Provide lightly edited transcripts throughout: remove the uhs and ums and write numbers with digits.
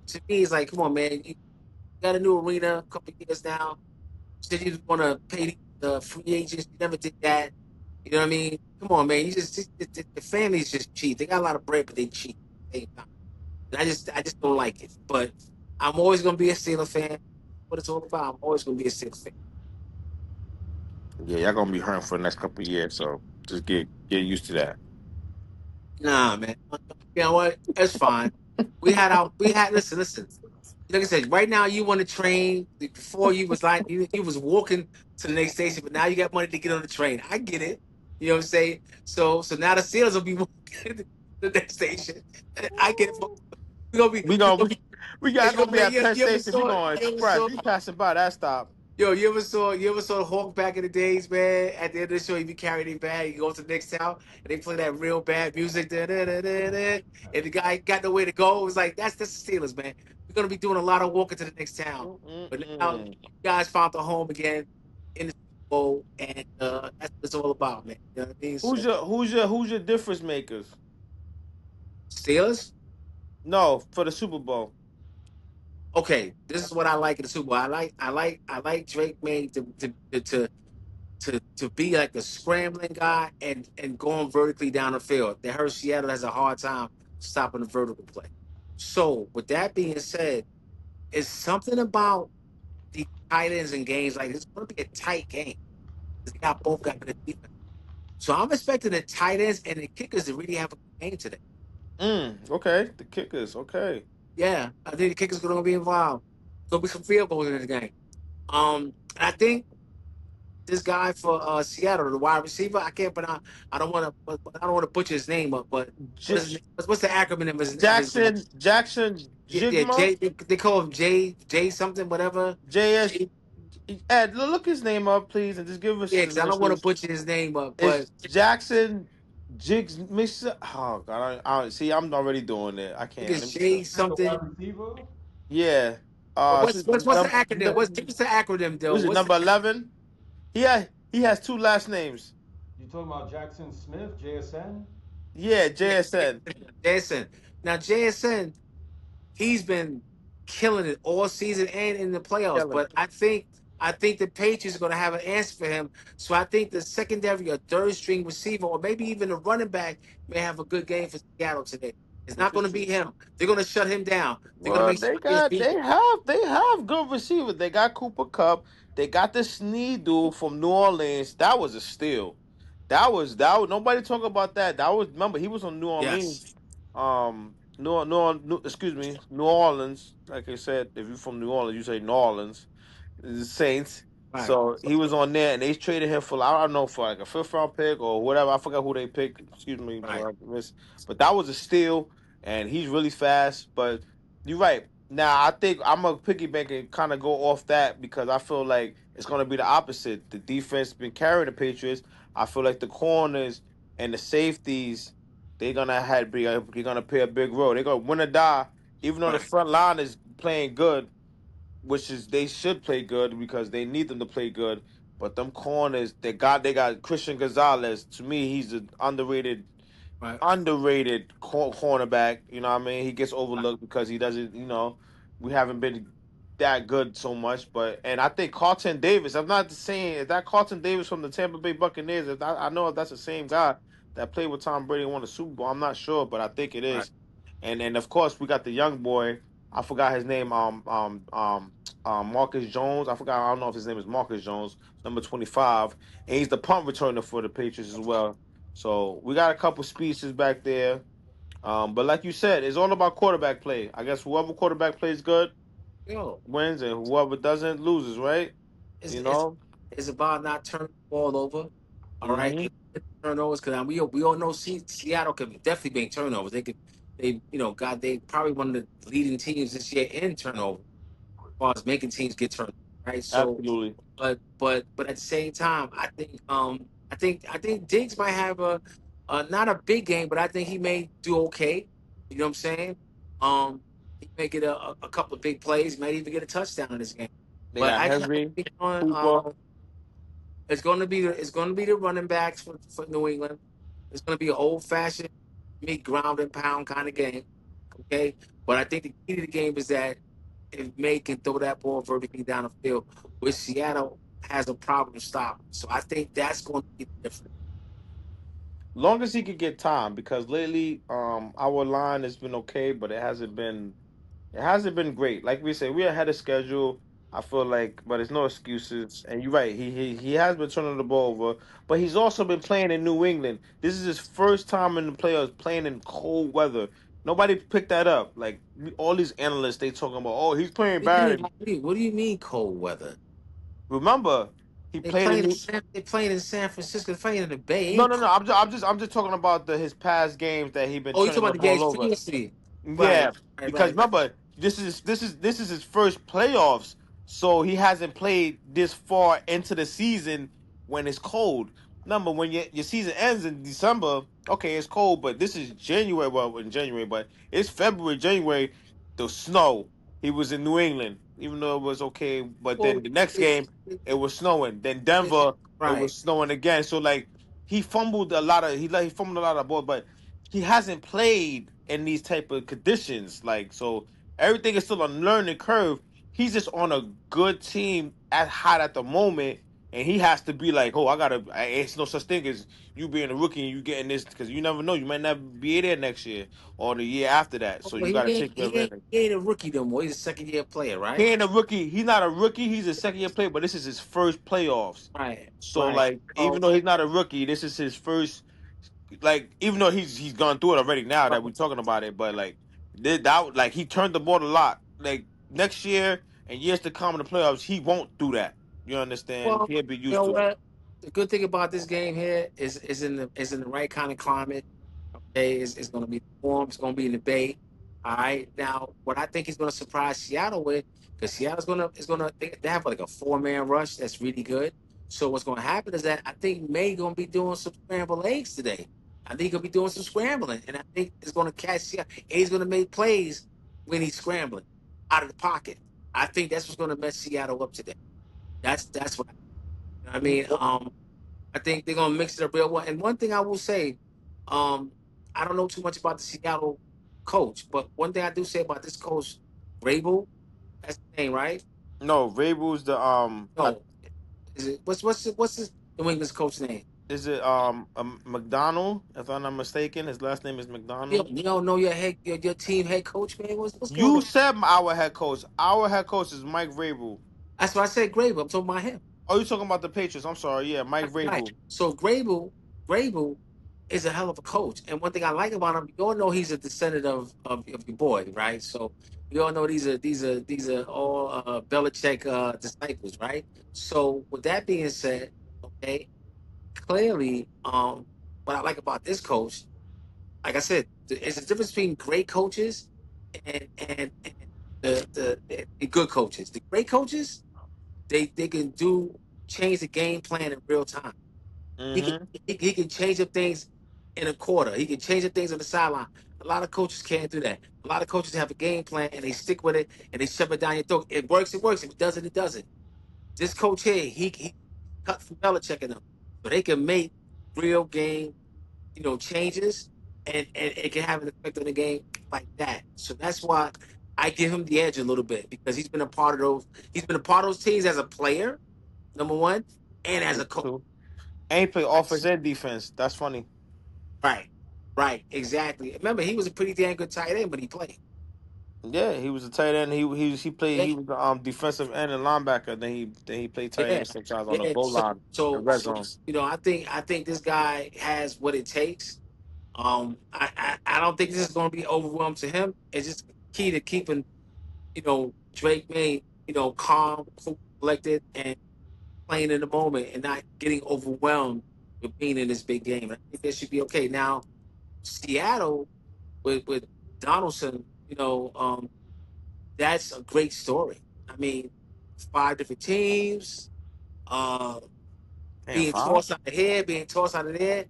to me, it's like, come on, man, you got a new arena, a couple of years now. You said you want to pay the free agents. You never did that. You know what I mean? Come on, man. You just the families just cheat. They got a lot of bread, but they cheat. At the same time. And I just don't like it. But I'm always gonna be a Steelers fan. What it's all about. I'm always gonna be a Steelers fan. Yeah, y'all gonna be hurting for the next couple of years, so just get used to that. Nah, man. You know what? It's fine. We had listen. Like I said, right now you want to train. Before you was like you was walking to the next station, but now you got money to get on the train. I get it. You know what I'm saying? So now the Steelers will be walking to the next station. I get it. We gonna be We we gonna gonna we, be we it's got gonna gonna be be at Penn you ever Station. We saw going you ever express. saw We passing by that stop. yo, you ever saw the Hawk back in the days, man? At the end of the show, you be carrying their bag, you go to the next town, and they play that real bad music, da, da, da, da, da, and the guy got nowhere to go. It was like that's the Steelers, man. We're gonna be doing a lot of walking to the next town, but now you Mm-mm. guys found the home again in the Super Bowl, and that's what it's all about, man. You know what I mean? So Who's your difference makers? Steelers, No, for the Super Bowl. okay, this is what I like in the Super Bowl. I like Drake made to be like a scrambling guy and going vertically down the field. They heard Seattle has a hard time stopping the vertical play. So with that being said, it's something about the tight ends and games like it's going to be a tight game. They got both got good defense. So I'm expecting the tight ends and the kickers to really have a good game today. Okay. The kickers. Okay. Yeah, I think the kickers are going to be involved. There'll be some field goals in this game. I think this guy for Seattle, the wide receiver. I can't pronounce. I don't want to butcher his name up. But what is his J- name? What's the acronym of his name? Jackson Yeah, Jigma J. They call him J something, whatever. JS. J. Ed, look his name up, please, and just give us Yeah, his because I don't want to initials. butcher his name up. But It's Jackson Jigs Mixer. Oh God, I see. I'm already doing it. I I think can't. Let it's me J That's the something. wide receiver. Yeah. But So what's the acronym? What's the acronym though? was it What's the number 11? He has two last names. You talking about Jackson Smith, JSN? Yeah, yeah, JSN. JSN. Now JSN, he's been killing it all season and in the playoffs. Killing. But I think the Patriots are going to have an answer for him. So I think the secondary or third string receiver or maybe even the running back may have a good game for Seattle today. It's not going to be him. They're going to shut him down. They're going to Well, make sure he gets beat. they have good receivers. They got Cooper Cup. They got the Snead dude from New Orleans. That was a steal. That was nobody talk about that. That was remember he was on New Orleans. Yes. Excuse me, New Orleans. Like I said, if you're from New Orleans, you say New Orleans. The Saints. Right. So he was on there, and they traded him for I don't know for like a fifth round pick or whatever. I forgot who they picked. Excuse me, Right. but that was a steal, and he's really fast. But you're right. Now I think I'm a piggyback and kind of go off that because I feel like it's going to be the opposite. The defense been carrying the Patriots. I feel like the corners and the safeties they're gonna have they're gonna play a big role. They're gonna win or die. Even though the Right. front line is playing good, which is they should play good because they need them to play good. But them corners, they got Christian Gonzalez. To me, he's an Right. cornerback. You know what I mean? He gets overlooked because he doesn't. We haven't been that good so much. But and I think Carlton Davis. I'm not saying is that Carlton Davis from the Tampa Bay Buccaneers. I know if that's the same guy that played with Tom Brady and won the Super Bowl. I'm not sure, but I think it Right. is. And of course we got the young boy. I forgot his name. Marcus Jones. I forgot. I don't know if his name is Marcus Jones, number 25, and he's the punt returner for the Patriots as well. So we got a couple speeches back there. But like you said, it's all about quarterback play. I guess whoever quarterback plays good Yo, wins, and whoever doesn't loses, right? it's You it's know. it's about not turning the ball over. All right. hmm Turnovers because we all know Seattle could definitely make turnovers. They God they probably one of the leading teams this year in turnover as far as making teams get turned right. So Absolutely. but at the same time I think Diggs might have a not a big game but I think he may do okay. You know what I'm saying? He may get a couple of big plays. He might even get a touchdown in this game. They But got I Henry, think on Cooper. it's going to be the running backs for New England. It's going to be an old fashioned, me ground and pound kind of game. Okay, but I think the key to the game is that if May can throw that ball vertically down the field, which Seattle has a problem stopping. So I think that's going to be different. Long as he could get time, because lately, our line has been okay, but it hasn't been great. Like we say, we're ahead of schedule. I feel like, but it's no excuses. And you're right. He has been turning the ball over, but he's also been playing in New England. This is his first time in the playoffs playing in cold weather. Nobody picked that up. Like all these analysts, they talking about, oh, he's playing What do you bad. mean? What do you mean cold weather? Remember, he played in New. They playing in San Francisco. They playing in the Bay. No, Ain't no, no. cold. I'm just talking about his past games that he been Oh, you talking turning about the the ball games over. previously? Right, Yeah, right, because right, right. remember, this is his first playoffs, so he hasn't played this far into the season when it's cold. Remember, when your season ends in December, okay, it's cold, but this is January. Well, in January, but it's February, January. The snow. He was in New England, even though it was okay. But Well, then the next it, game, it was snowing. Then it, Denver, it right. was snowing again. So like he fumbled a lot of he fumbled a lot of balls, but he hasn't played in these type of conditions. Like so, everything is still a learning curve. He's just on a good team at hot at the moment, and he has to be like, oh, I gotta. It's no such thing as you being a rookie and you getting this because you never know. You might not be there next year or the year after that. So Well, you gotta take your advantage. he ain't a rookie no more. He's a second year player, He right? ain't a rookie. He's not a rookie. He's a second year player, but this is his first playoffs. Right, So right. like, even So, though he's not a rookie, this is his first like even though he's gone through it already now that we're talking about it, but like did that like he turned the ball a lot. Like next year and years to come in the playoffs, he won't do that. You understand? well, He'll be you used know to it. what? The good thing about this game here is in the right kind of climate. Okay, it's going to be warm. It's going to be in the Bay. All right. Now, what I think is going to surprise Seattle with, because Seattle's going to is going to they have like a 4-man rush that's really good. So what's going to happen is that I think May going to be doing some scrambled eggs today. I think he's going to be doing some scrambling, and I think it's going to catch Seattle. And he's going to make plays when he's scrambling out of the pocket. I think that's what's going to mess Seattle up today. That's what I mean. I think they're gonna mix it up real well. And one thing I will say, um, I don't know too much about the Seattle coach, but one thing I do say about this coach, Rabel, that's the name, right? No, Vrabel's the No, is it what's his New England's coach name? is it McDonald? If I'm not mistaken, his last name is McDonald. You don't know your team head coach, man. What's going You on? said our head coach. Our head coach is Mike Vrabel. That's why I said Grable. I'm talking about him. Oh, you talking about the Patriots? I'm sorry. Yeah, Mike Right. Vrabel. So Grable is a hell of a coach. And one thing I like about him, you all know he's a descendant of your boy, right? So we all know these are all Belichick disciples, right? So with that being said, okay, clearly, what I like about this coach, like I said, it's a difference between great coaches and the good coaches. The great coaches, they can change the game plan in real time. He can Mm-hmm. he can change up things in a quarter. He can change up things on the sideline. A lot of coaches can't do that. A lot of coaches have a game plan and they stick with it and they shove it down your throat. It works, it works. If it doesn't, it doesn't. This coach here, he cut from Belichick and them. So they can make real game, changes and it can have an effect on the game like that. So that's why I give him the edge a little bit because he's been a part of those teams as a player, number one, and as a coach. And he play offense That's and defense. That's funny. right. Right. Exactly. Remember, he was a pretty damn good tight end when he played. Yeah, he was a tight end. He played. Yeah. He was the defensive end and linebacker. Then he played tight Yeah. end sometimes on the Yeah. goal So, line and so, red so, zone. I think this guy has what it takes. I don't think this is going to be overwhelmed to him. It's just key to keeping, Drake May, calm, cool, collected, and playing in the moment and not getting overwhelmed with being in this big game. I think that should be okay. Now, Seattle with Donaldson, that's a great story. I mean, 5 different teams, uh, Damn, being five. tossed out of here, being tossed out of there.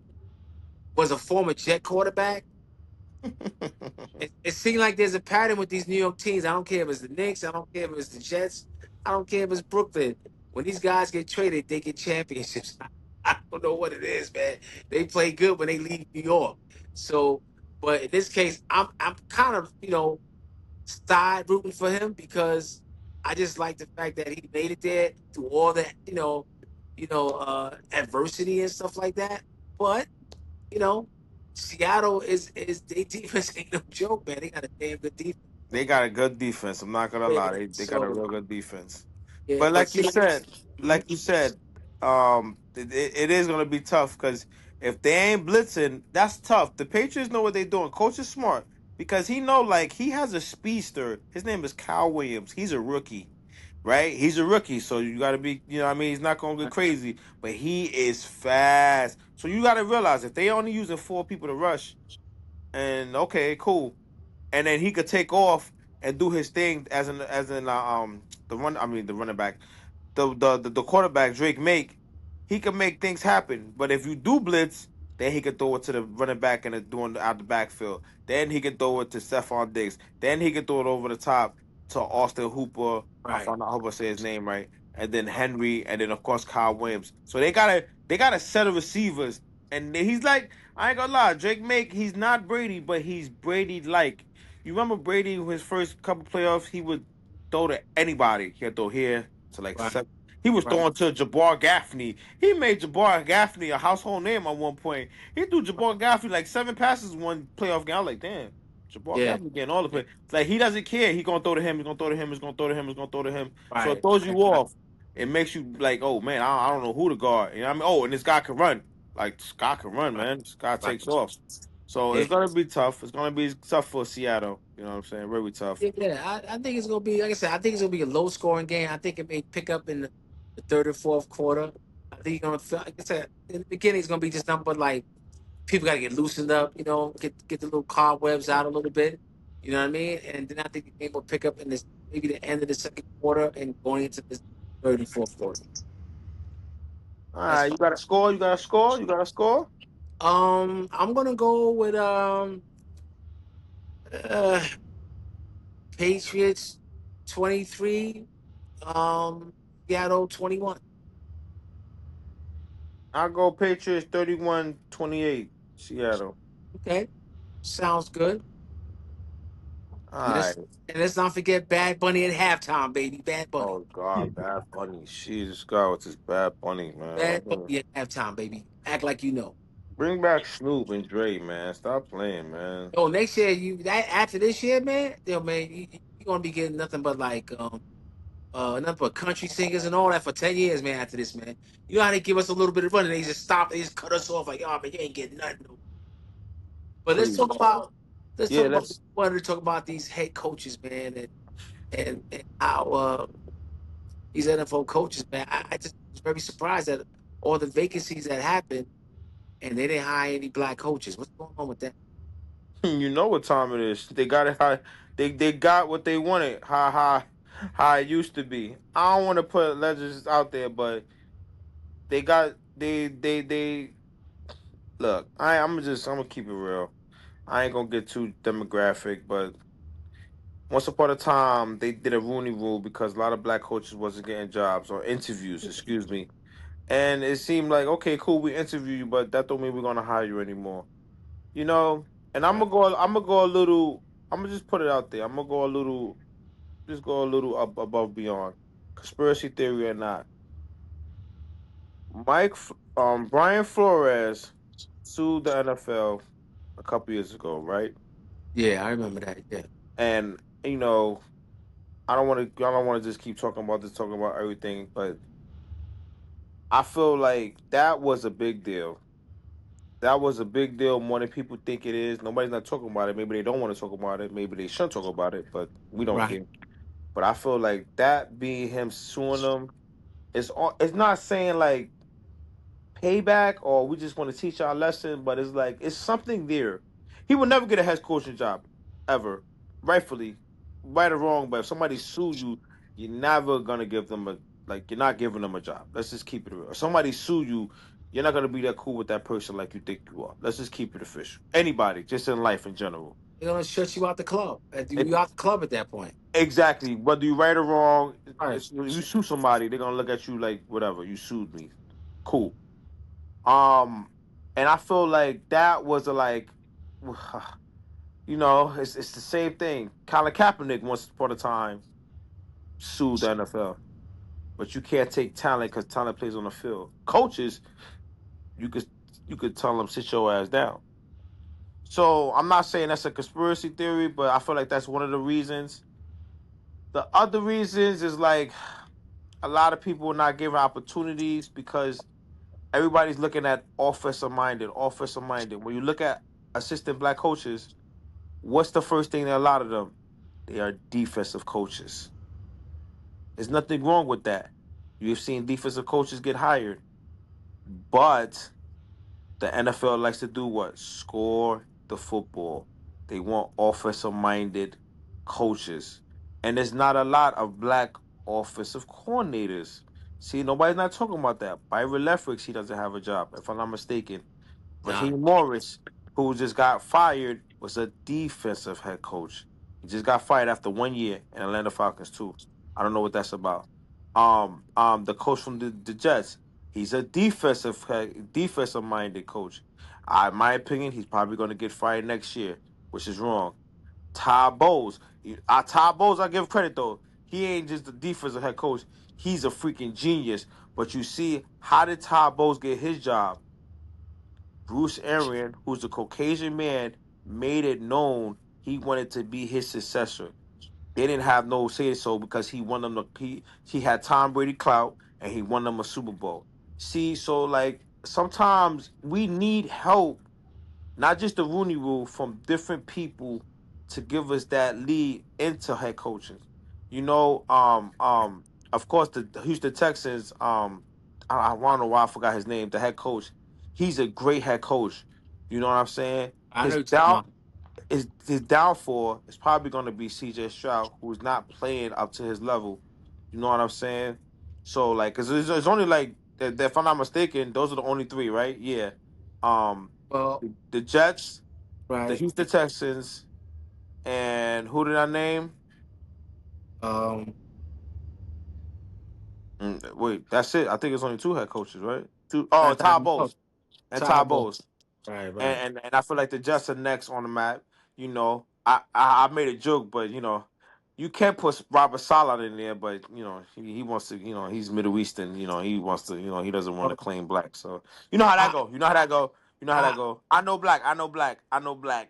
Was a former Jet quarterback. It seemed like there's a pattern with these New York teams. I don't care if it's the Knicks. I don't care if it's the Jets. I don't care if it's Brooklyn. When these guys get traded, they get championships. I don't know what it is, man. They play good when they leave New York. So But in this case, I'm kind of side rooting for him because I just like the fact that he made it there through all that adversity and stuff like that. But you know, Seattle is their defense ain't no joke, man. They got a damn good defense. They got a good defense. I'm not gonna Yeah, lie. They got a so real good defense. yeah, But but like you see, said, mhm, it is gonna be tough because if they ain't blitzing, that's tough. The Patriots know what they're doing. Coach is smart because he know like he has a speedster. His name is Kyle Williams. He's a rookie, right? He's a rookie, so you got to be, what I mean, he's not gonna get crazy, but he is fast. So you got to realize if they only using four people to rush, and okay, cool, and then he could take off and do his thing as in the run. I mean the running back, the quarterback Drake make, he can make things happen. But if you do blitz, then he can throw it to the running back and doing out the backfield. Then he can throw it to Stephon Diggs. Then he can throw it over the top to Austin Hooper. right, I hope I say his name right. And then Henry, and then of course Kyle Williams. So they got a set of receivers, and he's like, I ain't gonna lie, Drake Make, he's not Brady, but he's Brady like. You remember Brady, his first couple playoffs, he would throw to anybody. He'd throw here to like right, seven. He was right, throwing to Jabbar Gaffney. He made Jabbar Gaffney a household name at one point. He threw Jabbar Gaffney like 7 passes one playoff game. I was like, damn, Jabbar yeah, Gaffney getting all the play. It's like he doesn't care. He gonna throw to him. He's gonna throw to him. He's gonna throw to him. He's gonna throw to him. So it right, throws you right, right. off. It makes you like, oh man, I don't know who to guard. You know what I mean? Oh, and this guy can run. Like Scott can run, Right. man. Scott Right. takes off. So Yeah. it's gonna be tough. It's gonna be tough for Seattle. You know what I'm saying? Really tough. Yeah. I think it's gonna be like I said. I think it's gonna be a low scoring game. I think it may pick up in the third or fourth quarter. I think you're gonna feel like I said in the beginning it's gonna be just nothing but like people gotta get loosened up. Get the little cobwebs out a little bit. You know what I mean? And then I think the game will pick up in this maybe the end of the second quarter and going into this third and fourth quarter. All That's right, you fine. got to score. You got to score. You got to score. I'm gonna go with uh, Patriots 23, Seattle 21. I'll go Patriots 31-28. Seattle. Okay, sounds good. All And right. let's not forget Bad Bunny at halftime, baby. Bad Bunny. Oh God, Bad Bunny. Jesus God, with this Bad Bunny, man. Bad Bunny at halftime, baby. Act like you know. Bring back Snoop and Dre, man. Stop playing, man. Oh, next year after this year, man, man, you gonna be getting nothing but like nothing but country singers and all that for 10 years, man. After this, man, you know how they give us a little bit of run and they just stop, they just cut us off like, oh man, you ain't getting nothing. But Please. let's talk Yeah, about let's. wanted to talk about these head coaches, man, and how these NFL coaches, man. I just was very surprised at all the vacancies that happened, and they didn't hire any black coaches. What's going on with that? You know what time it is. They got it. How they got what they wanted. How it used to be. I don't want to put legends out there, but they got they look. I'm gonna keep it real. I ain't gonna get too demographic, but once upon a time they did a Rooney Rule because a lot of black coaches wasn't getting jobs or interviews, excuse me. And it seemed like, okay, cool, we interview you, but that don't mean we're gonna hire you anymore. You know, and Right, I'm gonna go a little, I'm gonna just put it out there. I'm gonna go a little, just go a little up above beyond. Conspiracy theory or not. Brian Flores sued the NFL a couple years ago, right? yeah, I remember that. Yeah, And I don't want to just keep talking about this, talking about everything, but I feel like that was a big deal. That was a big deal more than people think it is. Nobody's not talking about it. Maybe they don't want to talk about it. Maybe they shouldn't talk about it, but we don't right. care. But I feel like that being him suing them, it's not saying like payback or we just want to teach our lesson, but it's like it's something there. He would never get a head coaching job ever, rightfully, right or wrong. But if somebody sue you, you're never gonna give them a like. You're not giving them a job. Let's just keep it real. If somebody sue you, you're not gonna be that cool with that person like you think you are. Let's just keep it official. Anybody, just in life in general. They're gonna shut you out the club. It, You out the club at that point. exactly. Whether you right or wrong, Right. you sue somebody, they're gonna look at you like whatever. You sued me. Cool. Um, and I feel like that was a like You know, it's the same thing. Colin Kaepernick once upon a time sued the NFL, but you can't take talent because talent plays on the field. Coaches, you could you could tell them sit your ass down. So I'm not saying that's a conspiracy theory, but I feel like that's one of the reasons. The other reasons is like a lot of people are not given opportunities because everybody's looking at offensive minded, offensive minded. When you look at assistant black coaches, what's the first thing that a lot of them? They are defensive coaches. There's nothing wrong with that. You've seen defensive coaches get hired, but the NFL likes to do what? Score the football. They want offensive minded coaches. And there's not a lot of black offensive coordinators. See, nobody's not talking about that. Byron Leftwich, he doesn't have a job, if I'm not mistaken. Nah, Raheem Morris, who just got fired, was a defensive head coach. He just got fired after 1 year in Atlanta Falcons too. I don't know what that's about. The coach from the Jets, he's a defensive minded coach. In my opinion, he's probably going to get fired next year, which is wrong. Todd Bowles, Todd Bowles, I give credit though. He ain't just the defensive head coach. He's a freaking genius. But you see, how did Todd Bowles get his job? Bruce Arian, who's a Caucasian man, made it known he wanted to be his successor. They didn't have no say so because he won them he had Tom Brady clout and he won them a Super Bowl. See, so like sometimes we need help, not just the Rooney Rule, from different people to give us that lead into head coaching. You know, of course the Houston Texans, I don't know why I forgot his name, the head coach. He's a great head coach. You know what I'm saying? I know you're talking about. His downfall is probably going to be CJ Stroud, who's not playing up to his level. You know what I'm saying? So like, cause it's only like if I'm not mistaken, those are the only three, right? Yeah. Um, Well, the Jets, the right. Houston Texans, and who did I name? Um, Wait, that's it. I think it's only two head coaches, right? Two. Oh, not Todd no, Bowles and Todd Todd Bowles. Bowles. Right, right. And I feel like the Jets are next on the map. You know, I made a joke, but you know, you can't put Robert Salah in there, but you know, he wants to. You know, he's Middle Eastern. You know, he wants to. You know, he doesn't want to Well, claim black. So you know how that I, go. You know how that go. You know how that I, go. I know black. I know black. I know black.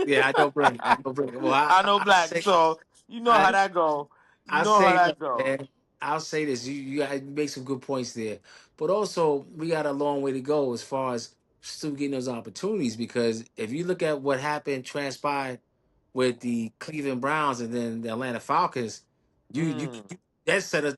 yeah, I don't bring. I don't bring. Well, I know black. So you know how I, that go. You I'll know how say this, that go. man. I'll say this. You make some good points there, but also we got a long way to go as far as still getting those opportunities. Because if you look at what happened, transpired with the Cleveland Browns and then the Atlanta Falcons, you Mm. that set us